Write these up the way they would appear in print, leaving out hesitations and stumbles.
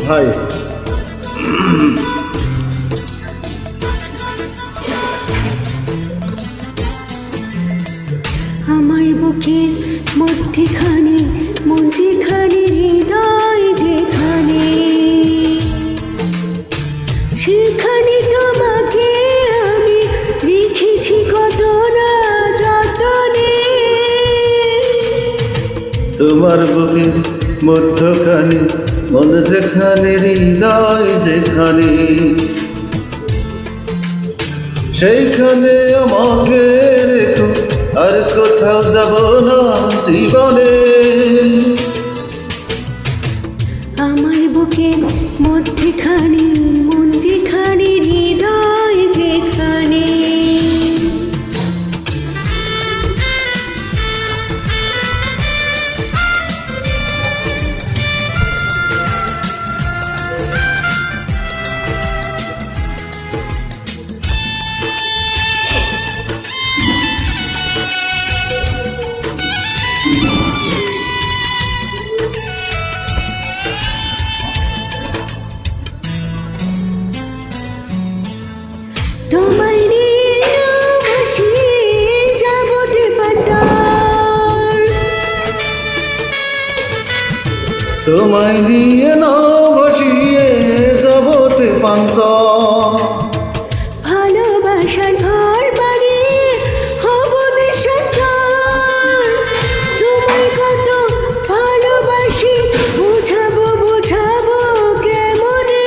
ভাই আমার বুকের মধ্যেখানে মন যেখানে হৃদয় যেখানে সেখানে তোমাকে আমি রেখেছি কত না যতনে। তোমার বুকের মধ্যখানে মন যেখানে হৃদয় যেখানে সেইখানে আমাকে রেখো আর কোথাও যাব না জীবনে। আমার বুকের মধ্যেখানে মন যেখানে হৃদয় যেখানে তোমায় নিয়ে ভাসিয়ে যাব দেবাতার, তোমায় নিয়ে না ভাসিয়ে যাবতে পান্ত ভালোবাসার ঘর বানিয়ে হব দেশান্তর। তোমায় কত ভালোবাসি বোঝাবো বোঝাবো কেমনে।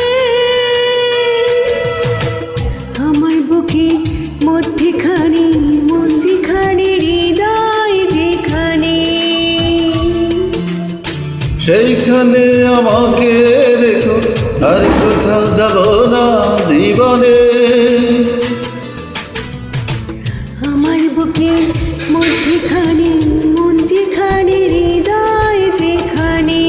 আমার বুকে মধ্যেখানে মন যেখানে হৃদয় যেখানে সেইখানে আমাকে রেখো আর কোথাও যাব না জীবনে। আমার বুকে মধ্যেখানে মন যেখানে হৃদয় যেখানে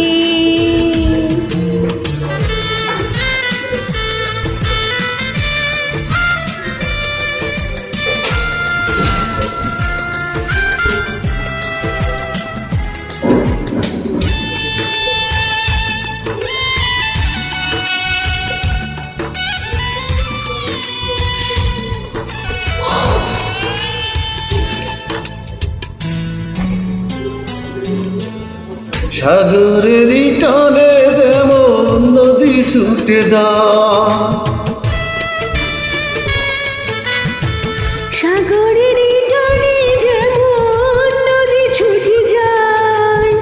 সাগরের টানে যেমন নদী ছুটে যায়, সাগরের টানে যেমন নদী ছুটে যায়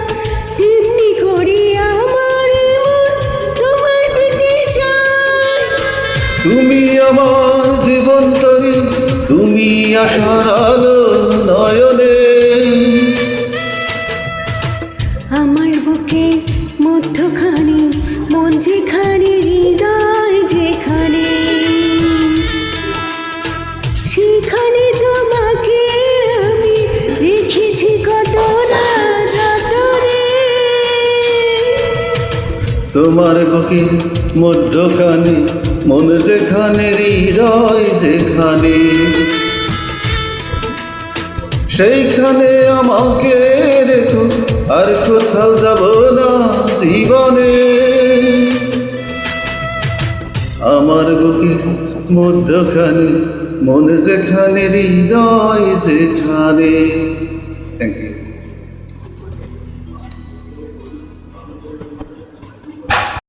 তেমনি করে আমার মন তোমায় পেতে চায়। তুমি আমার জীবন তরি, তুমি আশার আলো নয়নে। আমার বুকে মধ্যখানে মন যেখানে হৃদয় যেখানে সেখানে তোমাকে আমি রেখেছি কত না যতনে। তোমার বুকের মধ্যখানে মন যেখানে হৃদয় যেখানে সেইখানে আমাকে রেখো আর কোথাও যাব না জীবনে। আমার বুকের মধ্যখানে মন যেখানে হৃদয় যেখানে।